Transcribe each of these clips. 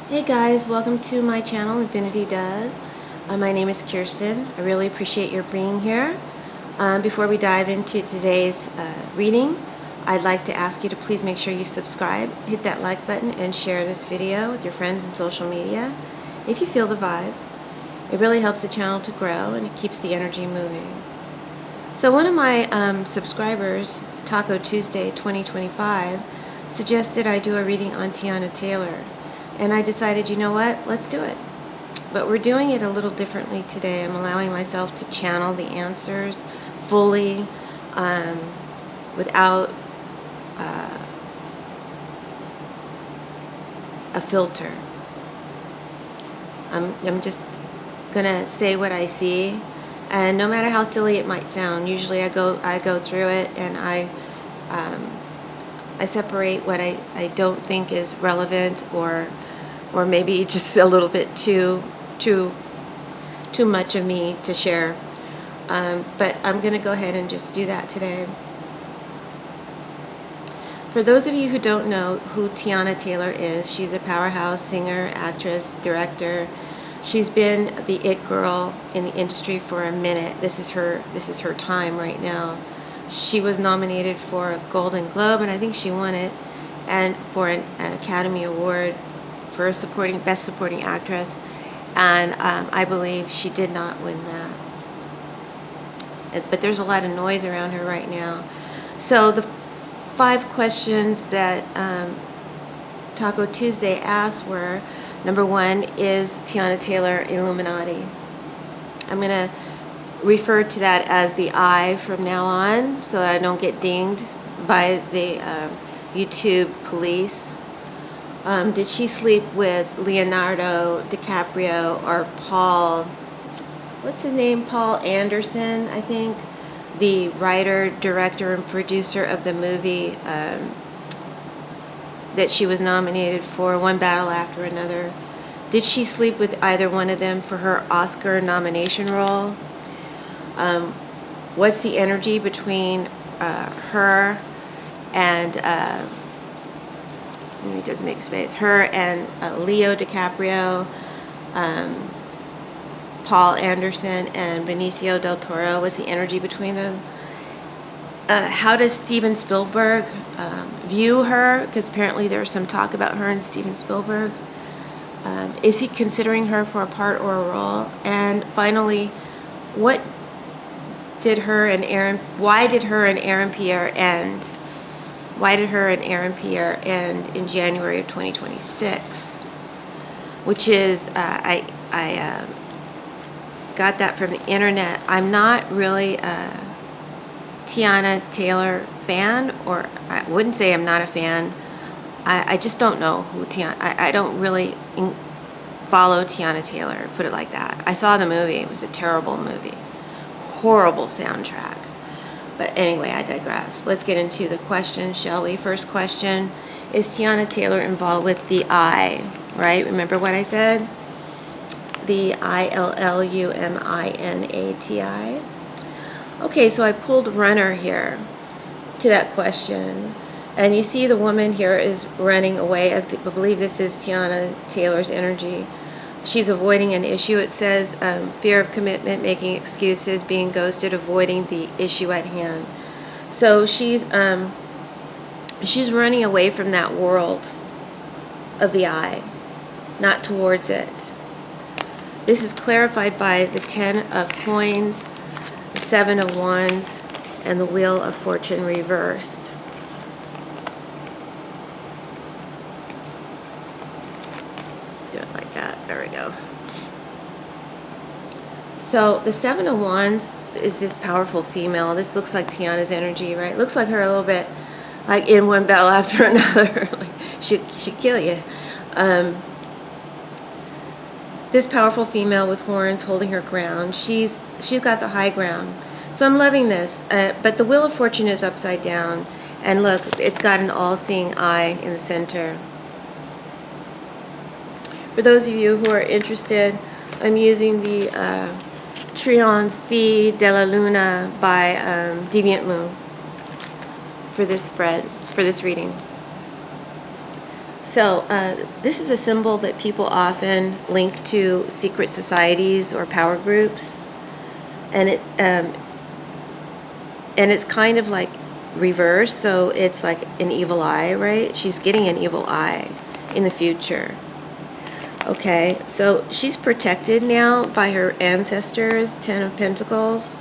Hey guys, welcome to my channel, Infinity Does. My name is Kirsten. I really appreciate your being here. Before we dive into today's reading, I'd like to ask you to please make sure you subscribe, hit that like button, and share this video with your friends in social media. If you feel the vibe, it really helps the channel to grow and it keeps the energy moving. So one of my subscribers, Taco Tuesday 2025, suggested I do a reading on Teyana Taylor. And I decided, you know what, let's do it. But we're doing it a little differently today. I'm allowing myself to channel the answers fully, without a filter. I'm just gonna say what I see, and no matter how silly it might sound, usually I go through it and I separate what I don't think is relevant or maybe just a little bit too much of me to share. But I'm going to go ahead and just do that today. For those of you who don't know who Teyana Taylor is, she's a powerhouse singer, actress, director. She's been the it girl in the industry for a minute. This is her time right now. She was nominated for a Golden Globe, and I think she won it, and for an Academy Award for Best Supporting Actress, and I believe she did not win that. But there's a lot of noise around her right now. So the 5 questions that Taco Tuesday asked were, number 1, is Teyana Taylor Illum1nati? I'm going to refer to that as the I from now on, so I don't get dinged by the YouTube police. Did she sleep with Leonardo DiCaprio or Paul, what's his name, Paul Anderson, I think, the writer, director, and producer of the movie that she was nominated for, One Battle After Another? Did she sleep with either one of them for her Oscar nomination role? What's the energy between her and let me just make space. Her and Leo DiCaprio, Paul Anderson, and Benicio del Toro. What's the energy between them? How does Steven Spielberg view her? Because apparently there's some talk about her and Steven Spielberg. Is he considering her for a part or a role? And finally, why did her and Aaron Pierre end? Why did her and Aaron Pierre end in January of 2026? Which is, I got that from the internet. I'm not really a Teyana Taylor fan, or I wouldn't say I'm not a fan. I just don't know who Teyana. I don't really follow Teyana Taylor, put it like that. I saw the movie. It was a terrible movie. Horrible soundtrack. But anyway, I digress. Let's get into the questions, shall we? First question, is Teyana Taylor involved with the I, right? Remember what I said? The Illumnati. Okay, so I pulled runner here to that question. And you see the woman here is running away. I believe this is Teyana Taylor's energy. She's avoiding an issue. It says fear of commitment, making excuses, being ghosted, avoiding the issue at hand. So she's running away from that world of the I, not towards it. This is clarified by the 10 of coins, the 7 of wands, and the wheel of fortune reversed. Do it like that. There we go. So the 7 of wands is this powerful female. This looks like Teyana's energy, right? Looks like her a little bit like in One Battle After Another. Like she'd kill you. This powerful female with horns holding her ground. She's got the high ground. So I'm loving this. But the wheel of fortune is upside down. And look, it's got an all-seeing eye in the center. For those of you who are interested, I'm using the Trionfi de la Luna by Deviant Moon for this spread, for this reading. So this is a symbol that people often link to secret societies or power groups, and it's kind of like reversed. So it's like an evil eye, right? She's getting an evil eye in the future. Okay, so she's protected now by her ancestors, 10 of Pentacles.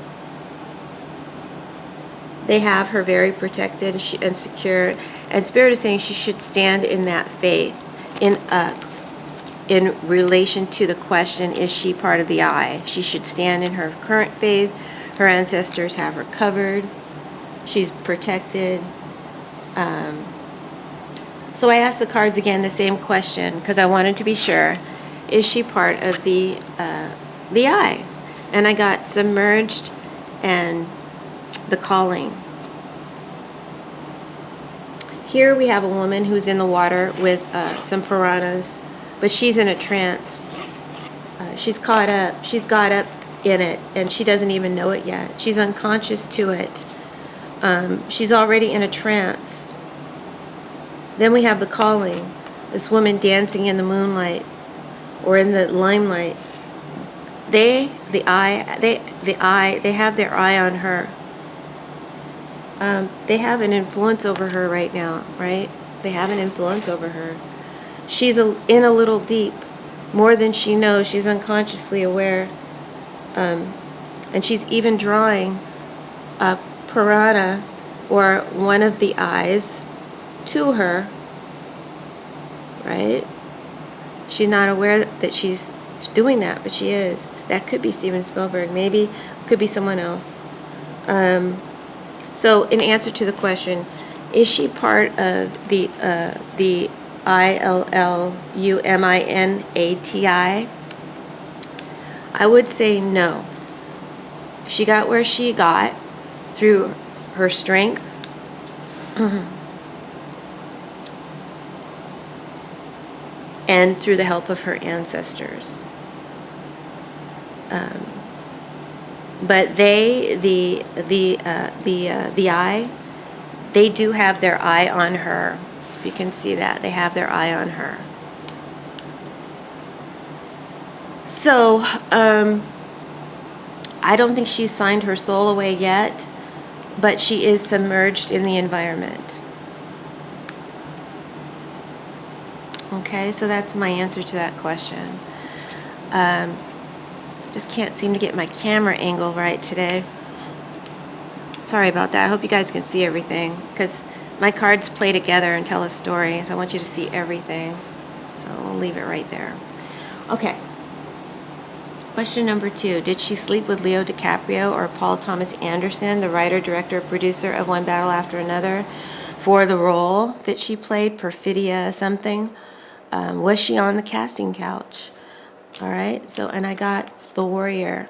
They have her very protected and secure. And Spirit is saying she should stand in that faith in relation to the question, is she part of the eye? She should stand in her current faith. Her ancestors have her covered. She's protected. So I asked the cards again the same question because I wanted to be sure. Is she part of the eye? And I got submerged and the calling. Here we have a woman who's in the water with some piranhas, but she's in a trance. She's caught up. She's got up in it, and she doesn't even know it yet. She's unconscious to it. She's already in a trance. Then we have the calling. This woman dancing in the moonlight or in the limelight. They have their eye on her. They have an influence over her right now, right? They have an influence over her. She's in a little deep, more than she knows. She's unconsciously aware. And she's even drawing a piranha or one of the eyes to her, right? She's not aware that she's doing that, but she is. That could be Steven Spielberg. Maybe it could be someone else. So in answer to the question, is she part of the Illum1nati? I would say no. She got where she got through her strength. And through the help of her ancestors. But the eye, they do have their eye on her. If you can see that, they have their eye on her. So, I don't think she's signed her soul away yet, but she is submerged in the environment. Okay, so that's my answer to that question. Just can't seem to get my camera angle right today. Sorry about that. I hope you guys can see everything, because my cards play together and tell a story, so I want you to see everything. So we'll leave it right there. Okay. Question number 2. Did she sleep with Leo DiCaprio or Paul Thomas Anderson, the writer, director, producer of One Battle After Another, for the role that she played, Perfidia something? Was she on the casting couch? All right. So, and I got the Warrior,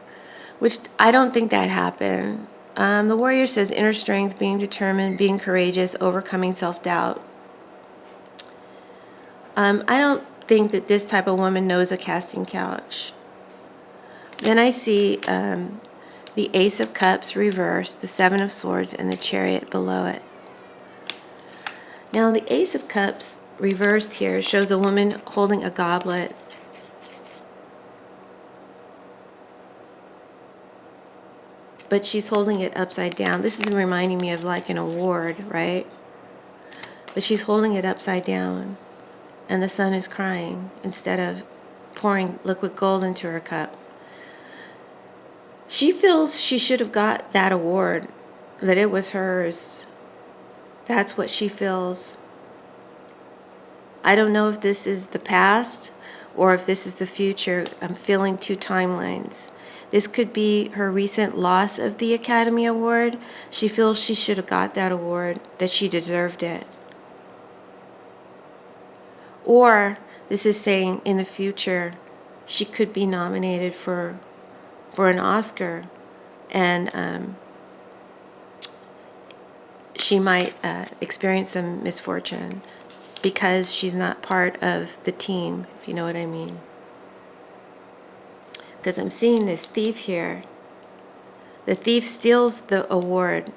which I don't think that happened. The Warrior says inner strength, being determined, being courageous, overcoming self-doubt. I don't think that this type of woman knows a casting couch. Then I see the Ace of Cups reversed, the Seven of Swords, and the Chariot below it. Now, the Ace of Cups reversed here shows a woman holding a goblet. But she's holding it upside down. This is reminding me of like an award, right? But she's holding it upside down. And the sun is crying instead of pouring liquid gold into her cup. She feels she should have got that award, that it was hers. That's what she feels. I don't know if this is the past or if this is the future. I'm feeling two timelines. This could be her recent loss of the Academy Award. She feels she should have got that award, that she deserved it. Or this is saying in the future she could be nominated for an Oscar, and she might experience some misfortune because she's not part of the team, if you know what I mean. Because I'm seeing this thief here. The thief steals the award. You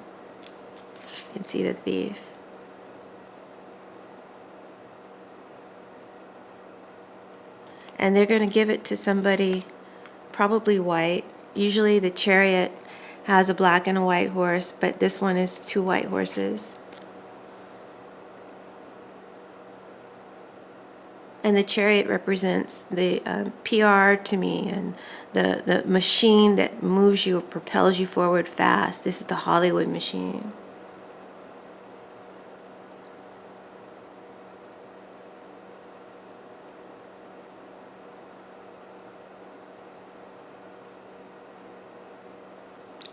can see the thief. And they're going to give it to somebody probably white. Usually the Chariot has a black and a white horse, but this one is 2 white horses. And the Chariot represents the PR to me, and the machine that moves you or propels you forward fast. This is the Hollywood machine.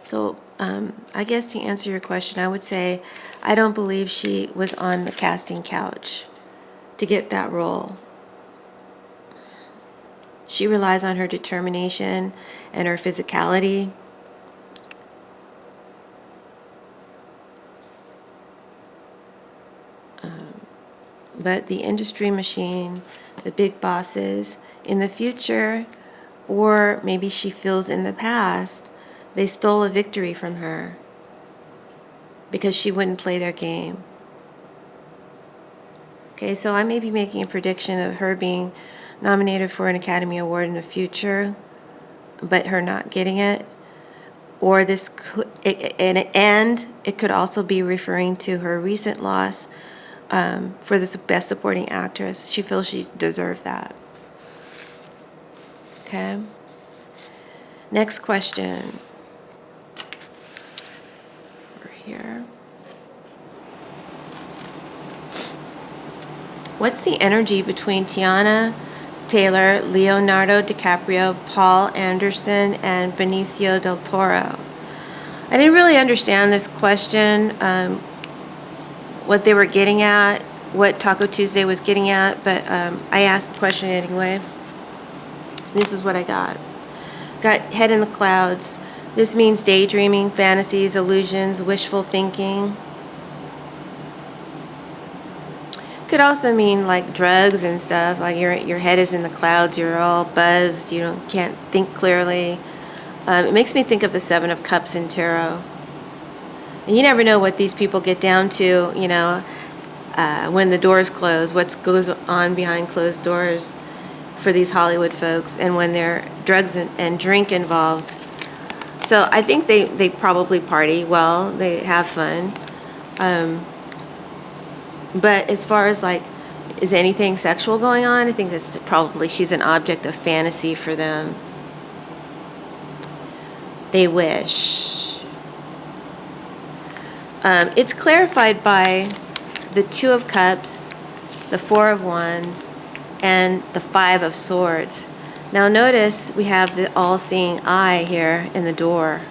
So I guess to answer your question, I would say I don't believe she was on the casting couch to get that role. She relies on her determination and her physicality. But the industry machine, the big bosses in the future, or maybe she feels in the past, they stole a victory from her because she wouldn't play their game. Okay, so I may be making a prediction of her being nominated for an Academy Award in the future, but her not getting it. Or this could, and it could also be referring to her recent loss for the Best Supporting Actress. She feels she deserved that. Okay. Next question. Over here. What's the energy between Teyana Taylor, Leonardo DiCaprio, Paul Anderson, and Benicio del Toro? I didn't really understand this question, what they were getting at, what Taco Tuesday was getting at, but I asked the question anyway. This is what I got. Got head in the clouds. This means daydreaming, fantasies, illusions, wishful thinking. Could also mean like drugs and stuff, like your head is in the clouds, you're all buzzed, you can't think clearly. It makes me think of the 7 of Cups in tarot. And you never know what these people get down to, when the doors close, what goes on behind closed doors for these Hollywood folks, and when there are drugs and drink involved. So I think they probably party well, they have fun. But as far as like, is anything sexual going on? I think that's probably, she's an object of fantasy for them. They wish. It's clarified by the 2 of Cups, the 4 of Wands, and the 5 of Swords. Now notice we have the all-seeing eye here in the door.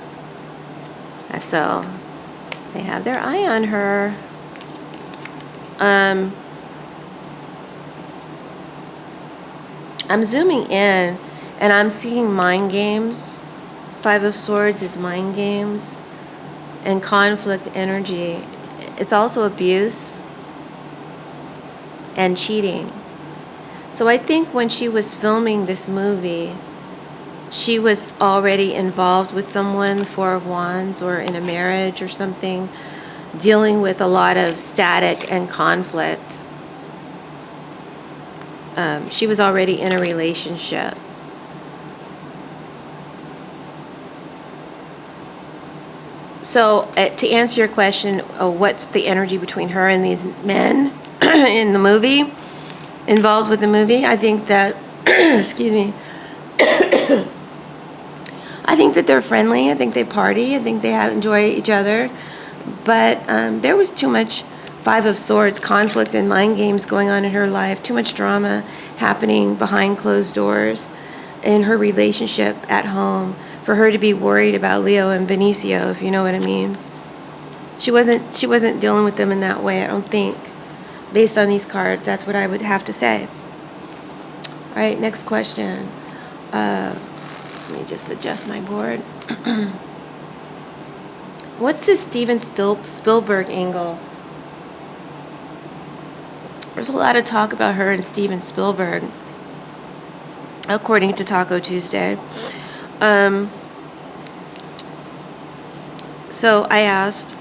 So they have their eye on her. I'm zooming in and I'm seeing mind games. 5 of Swords is mind games and conflict energy. It's also abuse and cheating. So I think when she was filming this movie, she was already involved with someone, 4 of Wands, or in a marriage or something, dealing with a lot of static and conflict. She was already in a relationship. So to answer your question, what's the energy between her and these men in the movie, involved with the movie? I think that, excuse me, I think that they're friendly. I think they party. I think they enjoy each other. But there was too much 5 of Swords conflict and mind games going on in her life, too much drama happening behind closed doors in her relationship at home for her to be worried about Leo and Benicio, if you know what I mean. She wasn't dealing with them in that way, I don't think. Based on these cards, that's what I would have to say. All right, next question. Let me just adjust my board. What's this Steven Spielberg angle? There's a lot of talk about her and Steven Spielberg, according to Taco Tuesday. So I asked,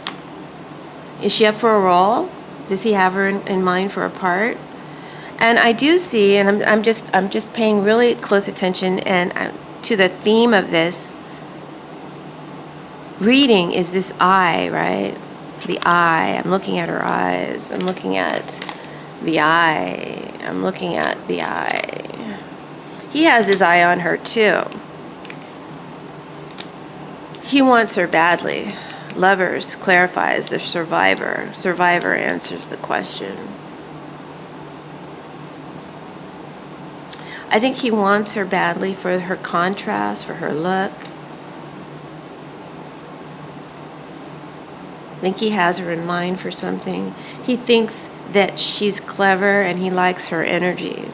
is she up for a role? Does he have her in mind for a part? And I do see, and I'm just paying really close attention and to the theme of this reading is this eye, right? The eye. I'm looking at her eyes. I'm looking at the eye. I'm looking at the eye. He has his eye on her too. He wants her badly. Lovers clarifies the survivor. Survivor answers the question. I think he wants her badly for her contrast, for her look. I think he has her in mind for something. He thinks that she's clever and he likes her energy.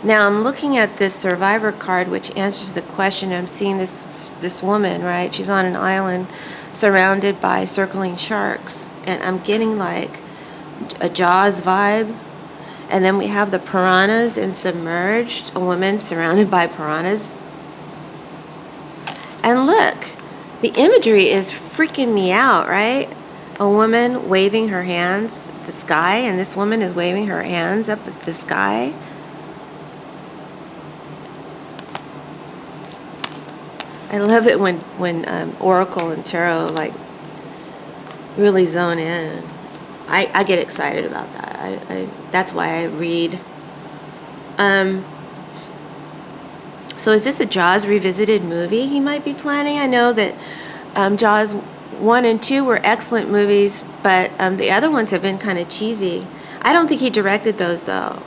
Now I'm looking at this survivor card, which answers the question. I'm seeing this woman, right? She's on an island surrounded by circling sharks. And I'm getting like a Jaws vibe. And then we have the piranhas and submerged. A woman surrounded by piranhas. And look, the imagery is freaking me out, right? A woman waving her hands at the sky. And this woman is waving her hands up at the sky. I love it when Oracle and Tarot like really zone in. I get excited about that. That's why I read. So is this a Jaws revisited movie he might be planning? I know that Jaws 1 and 2 were excellent movies, but the other ones have been kind of cheesy. I don't think he directed those though.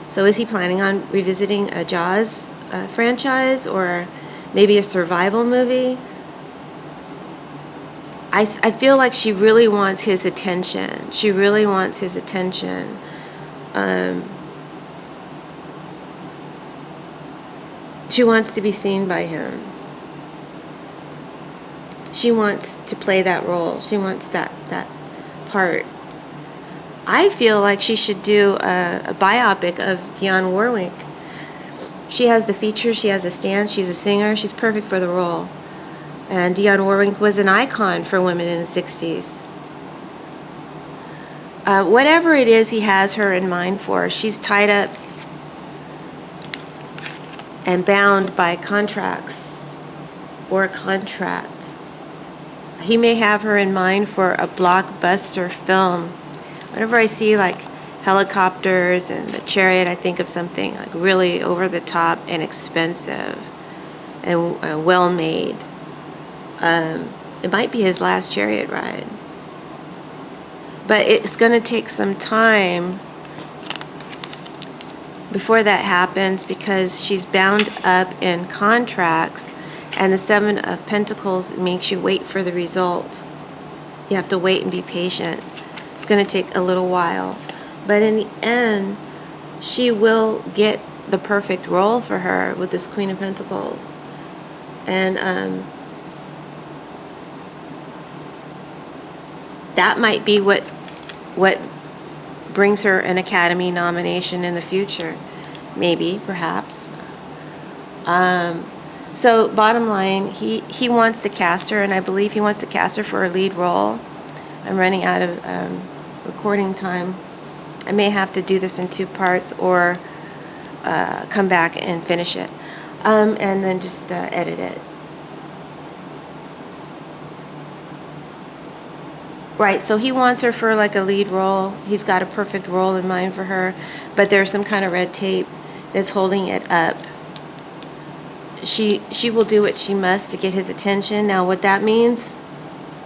So is he planning on revisiting a Jaws franchise or maybe a survival movie? I feel like she really wants his attention. She really wants his attention. She wants to be seen by him. She wants to play that role. She wants that part. I feel like she should do a biopic of Dionne Warwick. She has the features, she has a stance, she's a singer, she's perfect for the role. And Dionne Warwick was an icon for women in the 60s. Whatever it is he has her in mind for, she's tied up and bound by contracts or a contract. He may have her in mind for a blockbuster film. Whenever I see like helicopters and the chariot, I think of something like really over the top and expensive and well made. It might be his last chariot ride. But it's going to take some time before that happens because she's bound up in contracts, and the Seven of Pentacles makes you wait for the result. You have to wait and be patient. It's going to take a little while. But in the end, she will get the perfect role for her with this Queen of Pentacles. And that might be what brings her an Academy nomination in the future. Maybe, perhaps. So bottom line, he wants to cast her, and I believe he wants to cast her for a lead role. I'm running out of recording time. I may have to do this in 2 parts or come back and finish it. And then just edit it. Right, so he wants her for like a lead role. He's got a perfect role in mind for her, but there's some kind of red tape that's holding it up. She will do what she must to get his attention. Now what that means,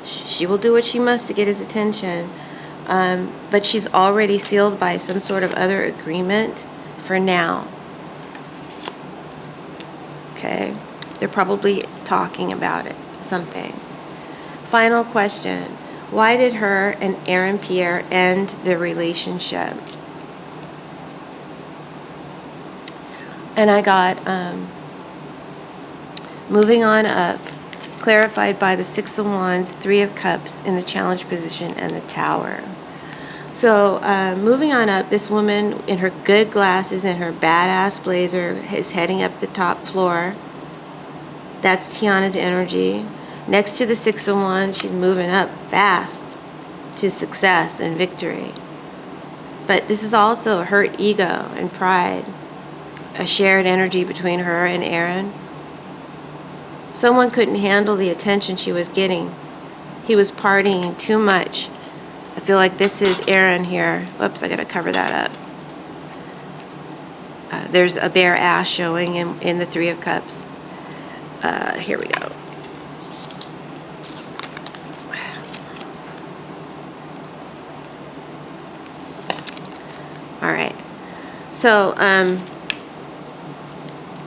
she will do what she must to get his attention. But she's already sealed by some sort of other agreement for now. Okay, they're probably talking about it, something. Final question. Why did her and Aaron Pierre end the relationship? And I got moving on up, clarified by the Six of Wands, Three of Cups in the challenge position, and the Tower. So moving on up, this woman in her good glasses and her badass blazer is heading up the top floor. That's Teyana's energy. Next to the Six of Wands, she's moving up fast to success and victory. But this is also a hurt ego and pride, a shared energy between her and Aaron. Someone couldn't handle the attention she was getting. He was partying too much. I feel like this is Aaron here. Whoops, I gotta cover that up. There's a bare ass showing in the Three of Cups. Here we go. All right. So,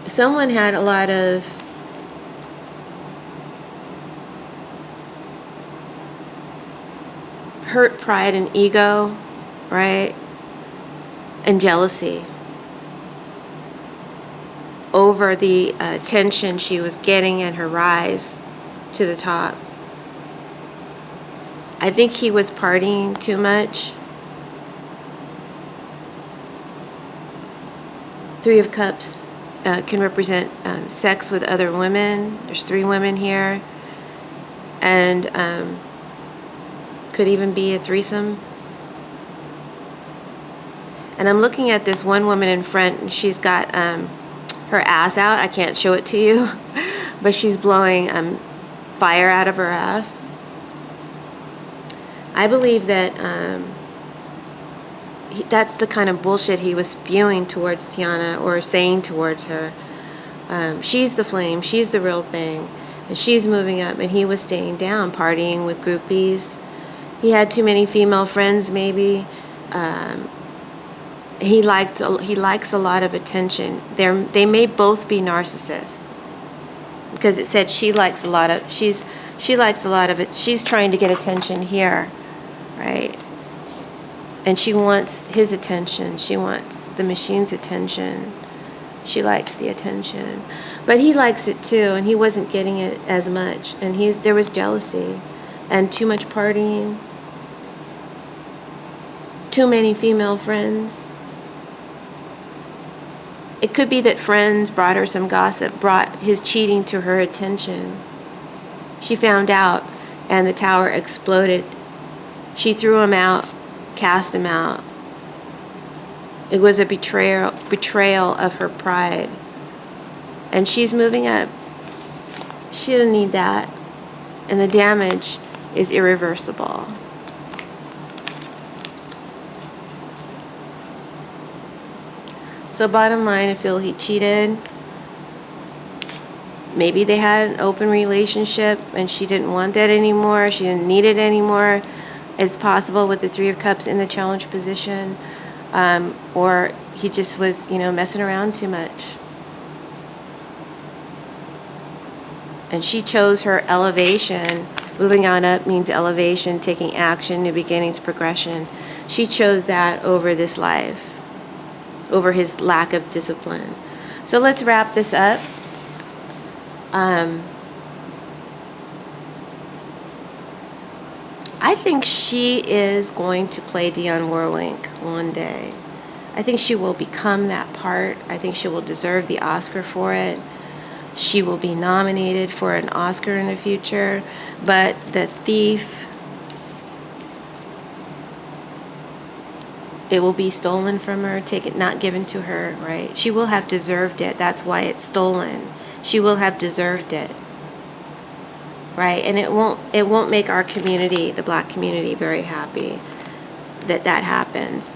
someone had a lot of hurt pride and ego, right? And jealousy over the attention she was getting and her rise to the top. I think he was partying too much. Three of Cups can represent sex with other women. There's 3 women here. And could even be a threesome. And I'm looking at this one woman in front, and she's got her ass out. I can't show it to you, but she's blowing fire out of her ass. I believe that that's the kind of bullshit he was spewing towards Teyana, or saying towards her. She's the flame, she's the real thing, and she's moving up, and he was staying down, partying with groupies. He had too many female friends, maybe. He likes a lot of attention. They may both be narcissists, because it said she likes a lot of it. She's trying to get attention here, right? And she wants his attention. She wants the machine's attention. She likes the attention, but he likes it too, and he wasn't getting it as much. And there was jealousy, and too much partying. Too many female friends. It could be that friends brought her some gossip, brought his cheating to her attention. She found out, and the tower exploded. She threw him out, cast him out. It was a betrayal of her pride. And she's moving up. She didn't need that. And the damage is irreversible. So bottom line, I feel he cheated. Maybe they had an open relationship and she didn't want that anymore. She didn't need it anymore. It's possible with the Three of Cups in the challenge position. Or he just was, messing around too much. And she chose her elevation. Moving on up means elevation, taking action, new beginnings, progression. She chose that over this life, over his lack of discipline. So let's wrap this up. I think she is going to play Dionne Warwick one day. I think she will become that part. I think she will deserve the Oscar for it. She will be nominated for an Oscar in the future. But the thief, it will be stolen from her, not given to her, right? She will have deserved it. That's why it's stolen. She will have deserved it, right? And it won't make our community, the Black community, very happy that happens,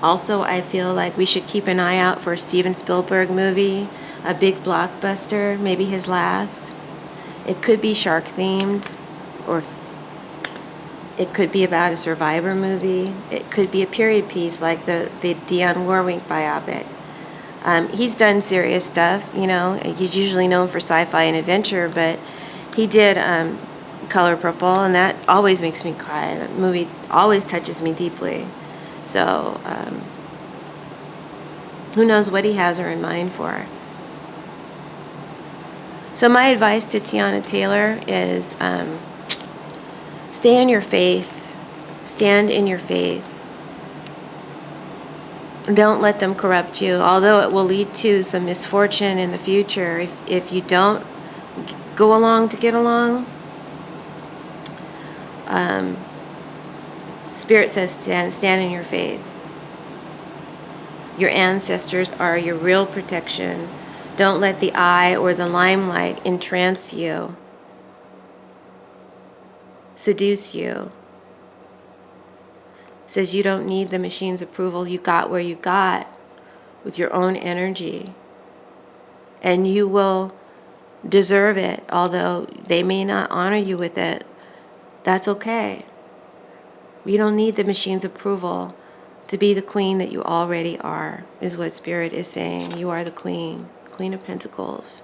Also, I feel like we should keep an eye out for a Steven Spielberg movie, a big blockbuster, maybe his last. It could be shark themed, or it could be about a survivor movie. It could be a period piece like the Dionne Warwick biopic. He's done serious stuff, He's usually known for sci-fi and adventure, but he did Color Purple, and that always makes me cry. That movie always touches me deeply. So, who knows what he has her in mind for. So my advice to Teyana Taylor is stay in your faith. Stand in your faith. Don't let them corrupt you, although it will lead to some misfortune in the future if you don't go along to get along. Spirit says stand in your faith. Your ancestors are your real protection. Don't let the eye or the limelight entrance you, seduce you. Says you don't need the machine's approval. You got where you got with your own energy. And you will deserve it, although they may not honor you with it. That's okay. You don't need the machine's approval to be the queen that you already are, is what Spirit is saying. You are the queen, Queen of Pentacles.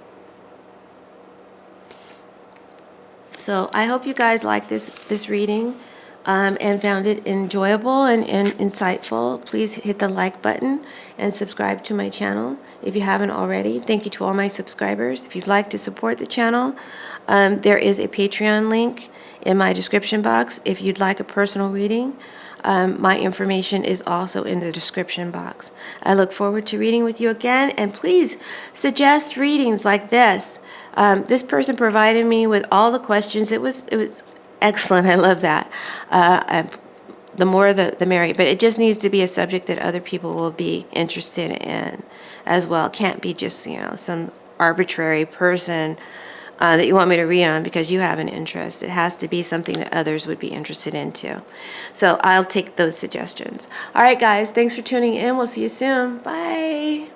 So I hope you guys like this reading and found it enjoyable and insightful. Please hit the like button and subscribe to my channel if you haven't already. Thank you to all my subscribers. If you'd like to support the channel, there is a Patreon link in my description box. If you'd like a personal reading, my information is also in the description box. I look forward to reading with you again, and please suggest readings like this. This person provided me with all the questions. It was excellent. I love that. The more the merrier, but it just needs to be a subject that other people will be interested in as well. It can't be just, you know, some arbitrary person that you want me to read on because you have an interest. It has to be something that others would be interested in too. So I'll take those suggestions. All right, guys, thanks for tuning in. We'll see you soon. Bye.